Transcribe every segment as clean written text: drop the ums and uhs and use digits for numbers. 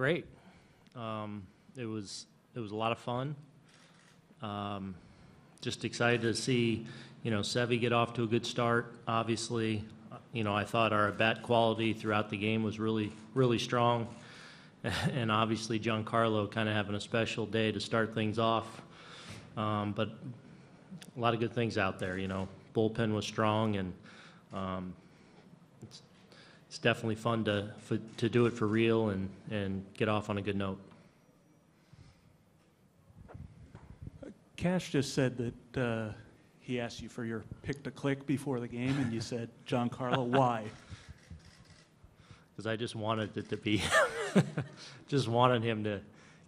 Great. It was a lot of fun. Just excited to see, Sevy get off to a good start. Obviously, I thought our at-bat quality throughout the game was really, really strong. And obviously, Giancarlo kind of having a special day to start things off. But a lot of good things out there, Bullpen was strong, and it's definitely fun to do it for real and get off on a good note. Cash just said that he asked you for your pick to click before the game, and you said Giancarlo. Why? Because I just wanted it to be, just wanted him to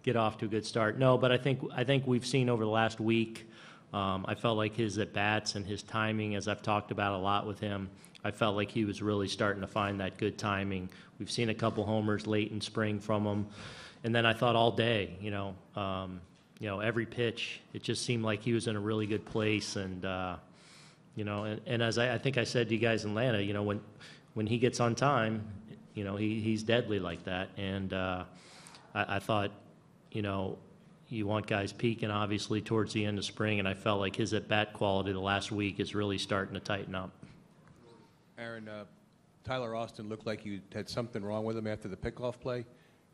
get off to a good start. No, but I think we've seen over the last week. I felt like his at bats and his timing, as I've talked about a lot with him, I felt like he was really starting to find that good timing. We've seen a couple homers late in spring from him, and then I thought all day, every pitch, it just seemed like he was in a really good place. And, and as I think I said to you guys in Atlanta, when he gets on time, he's deadly like that. And I thought, you want guys peaking, obviously, towards the end of spring, and I felt like his at-bat quality the last week is really starting to tighten up. Aaron, Tyler Austin looked like you had something wrong with him after the pickoff play.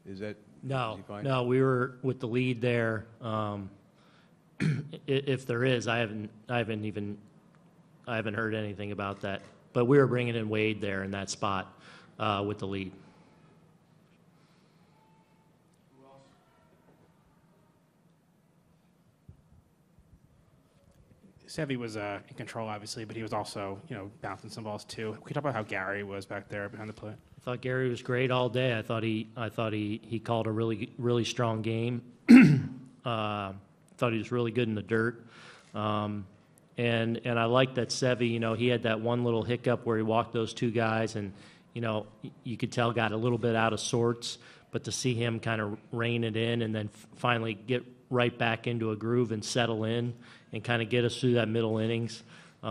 Is that No, we were with the lead there. If there is, I haven't heard anything about that. But we were bringing in Wade there in that spot with the lead. Sevy was in control, obviously, but he was also, bouncing some balls too. Can you talk about how Gary was back there behind the plate? I thought Gary was great all day. I thought he called a really, really strong game. Thought he was really good in the dirt. And I liked that Sevy, he had that one little hiccup where he walked those two guys, and you could tell got a little bit out of sorts. But to see him kind of rein it in and then finally get right back into a groove and settle in and kind of get us through that middle innings. We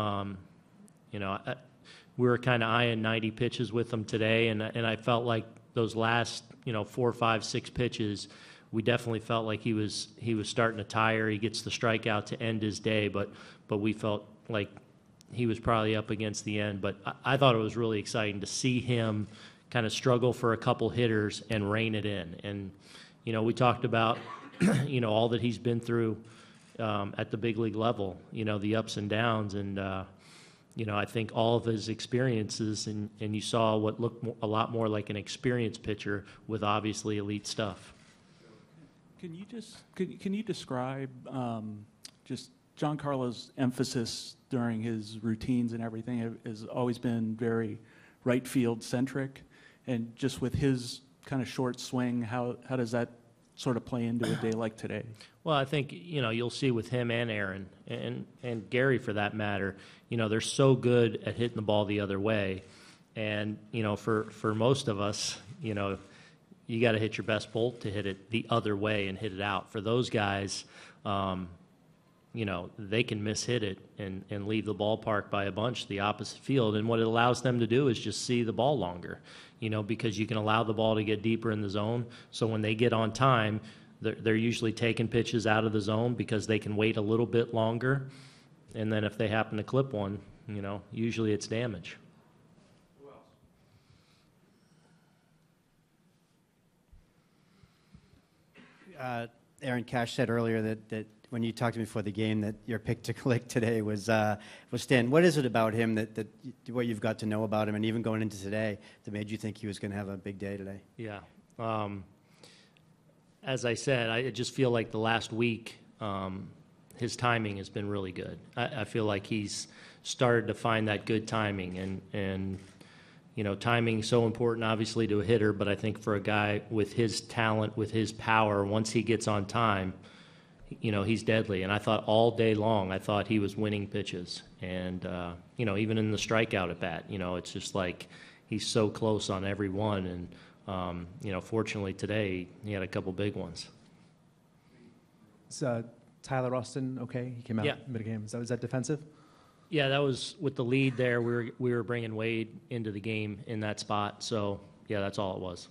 were kind of eyeing 90 pitches with him today, and I felt like those last, 4, 5, 6 pitches, we definitely felt like he was starting to tire. He gets the strikeout to end his day, but we felt like he was probably up against the end. But I thought it was really exciting to see him kind of struggle for a couple hitters and rein it in. And, we talked about, all that he's been through at the big league level, the ups and downs. And, I think all of his experiences, and you saw what looked a lot more like an experienced pitcher with obviously elite stuff. Can you describe just Giancarlo's emphasis during his routines and everything has always been very right field centric, and just with his kind of short swing, how does that sort of play into a day like today? Well, I think, you'll see with him and Aaron and Gary for that matter, they're so good at hitting the ball the other way. And, for most of us, you got to hit your best bolt to hit it the other way and hit it out. For those guys, they can mishit it and leave the ballpark by a bunch the opposite field. And what it allows them to do is just see the ball longer, because you can allow the ball to get deeper in the zone. So when they get on time, they're usually taking pitches out of the zone because they can wait a little bit longer. And then if they happen to clip one, usually it's damage. Who else? Aaron, Cash said earlier that when you talked to me before the game that your pick to click today was Stan. What is it about him that what you've got to know about him, and even going into today, that made you think he was going to have a big day today? Yeah. As I said, I just feel like the last week his timing has been really good. I feel like he's started to find that good timing, and timing is so important, obviously, to a hitter, but I think for a guy with his talent, with his power, once he gets on time, he's deadly. And I thought all day long, I thought he was winning pitches. And, even in the strikeout at bat, it's just like he's so close on every one. And, fortunately today, he had a couple big ones. Is Tyler Austin okay? He came out mid-game. Was that defensive? Yeah, that was with the lead there. We were bringing Wade into the game in that spot. So, yeah, that's all it was.